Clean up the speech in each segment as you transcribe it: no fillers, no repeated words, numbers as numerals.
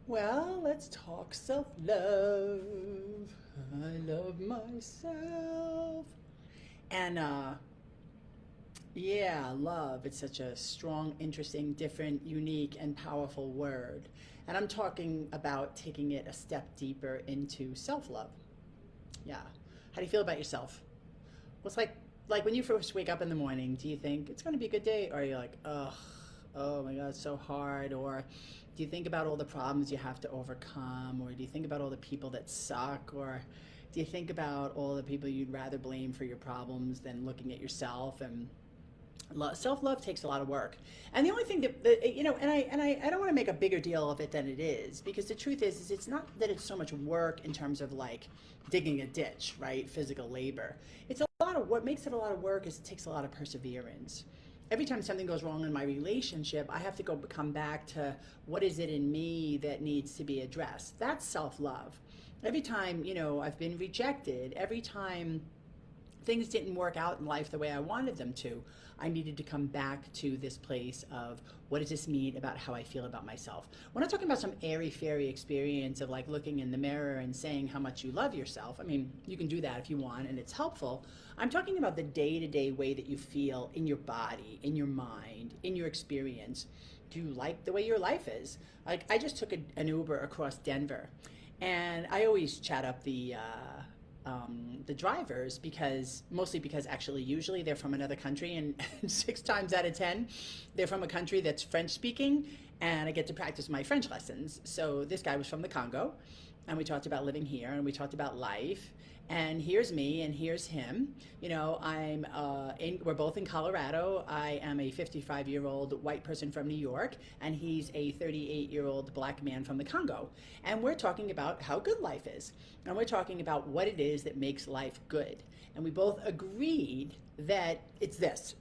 Well, let's talk self-love. I love myself. And yeah, love. It's such a strong, interesting, different, unique, and powerful word. And I'm talking about taking it a step deeper into self-love. Yeah. How do you feel about yourself? What's like when you first wake up in the morning, do you think it's going to be a good day, or are you like, ugh, oh my god, it's so hard? Or do you think about all the problems you have to overcome, or do you think about all the people that suck, or do you think about all the people you'd rather blame for your problems than looking at yourself? And self-love takes a lot of work. And the only thing I don't want to make a bigger deal of it than it is, because the truth is it's not that it's so much work in terms of like digging a ditch, right? Physical labor. It's a lot of what makes it a lot of work is it takes a lot of perseverance. Every time something goes wrong in my relationship, I have to go come back to what is it in me that needs to be addressed. That's self-love. Every time, I've been rejected, every time things didn't work out in life the way I wanted them to, I needed to come back to this place of what does this mean about how I feel about myself. We're not talking about some airy fairy experience of like looking in the mirror and saying how much you love yourself. I mean, you can do that if you want and it's helpful. I'm talking about the day to day way that you feel in your body, in your mind, in your experience. Do you like the way your life is? Like, I just took an Uber across Denver, and I always chat up the drivers, because mostly because actually usually they're from another country, and 6 times out of 10 they're from a country that's French speaking, and I get to practice my French lessons. So this guy was from the Congo, and we talked about living here, and we talked about life. And here's me, and here's him. We're both in Colorado. I am a 55-year-old white person from New York, and he's a 38-year-old black man from the Congo. And we're talking about how good life is, and we're talking about what it is that makes life good. And we both agreed that it's this.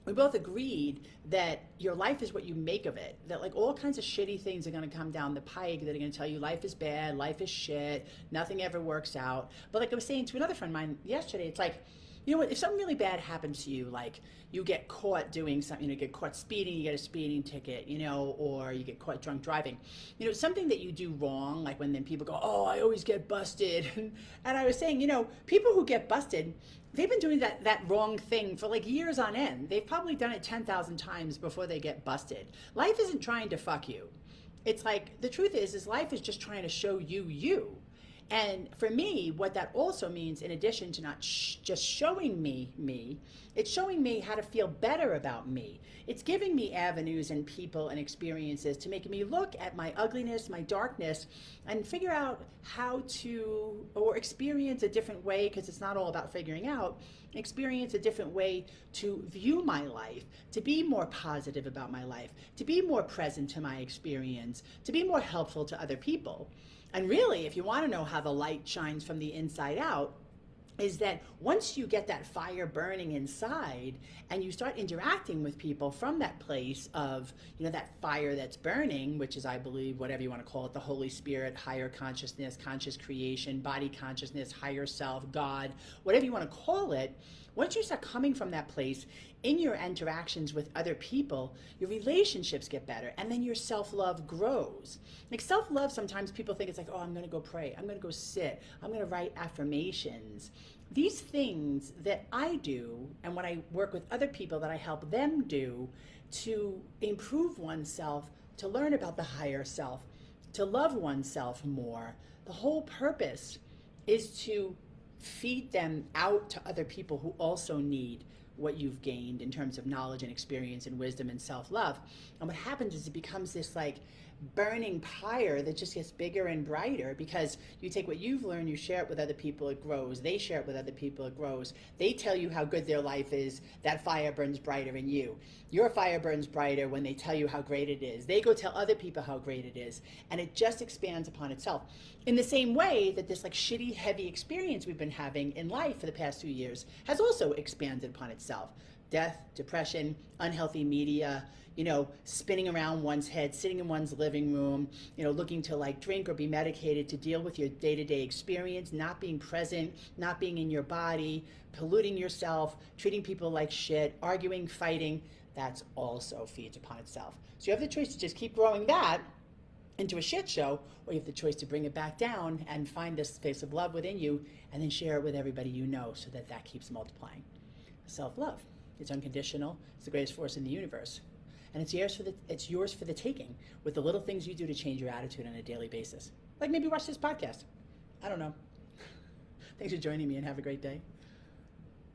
We both agreed that your life is what you make of it. That like all kinds of shitty things are going to come down the pike that are going to tell you life is bad, life is shit, nothing ever works out. But like I was saying to another friend of mine yesterday, it's like, you know what, if something really bad happens to you, like you get caught doing something, you get caught speeding, you get a speeding ticket, or you get caught drunk driving, something that you do wrong, like when then people go, oh, I always get busted. And I was saying, people who get busted, they've been doing that wrong thing for like years on end. They've probably done it 10,000 times before they get busted. Life isn't trying to fuck you. It's like the truth is life is just trying to show you you. And for me, what that also means, in addition to not just showing me, it's showing me how to feel better about me. It's giving me avenues and people and experiences to make me look at my ugliness, my darkness, and figure out how to, or experience a different way, because it's not all about figuring out, experience a different way to view my life, to be more positive about my life, to be more present to my experience, to be more helpful to other people. And really, if you want to know how the light shines from the inside out, is that once you get that fire burning inside and you start interacting with people from that place of, that fire that's burning, which is, I believe, whatever you want to call it, the Holy Spirit, higher consciousness, conscious creation, body consciousness, higher self, God, whatever you want to call it, once you start coming from that place in your interactions with other people, your relationships get better, and then your self-love grows. Like self-love, sometimes people think it's like, oh, I'm going to go pray, I'm going to go sit, I'm going to write affirmations. These things that I do, and when I work with other people that I help them do to improve oneself, to learn about the higher self, to love oneself more, the whole purpose is to feed them out to other people who also need what you've gained in terms of knowledge and experience and wisdom and self-love. And what happens is it becomes this like burning pyre that just gets bigger and brighter, because you take what you've learned, you share it with other people, it grows. They share it with other people, it grows. They tell you how good their life is, that fire burns brighter in you. Your fire burns brighter when they tell you how great it is. They go tell other people how great it is, and it just expands upon itself. In the same way that this like shitty, heavy experience we've been having in life for the past few years has also expanded upon itself. Death, depression, unhealthy media, spinning around one's head, sitting in one's living room, looking to like drink or be medicated to deal with your day-to-day experience, not being present, not being in your body, polluting yourself, treating people like shit, arguing, fighting. That's also feeds upon itself. So you have the choice to just keep growing that, into a shit show, or you have the choice to bring it back down and find this space of love within you and then share it with everybody you know so that that keeps multiplying. Self-love. It's unconditional. It's the greatest force in the universe. And it's yours for the taking with the little things you do to change your attitude on a daily basis. Like maybe watch this podcast. I don't know. Thanks for joining me and have a great day.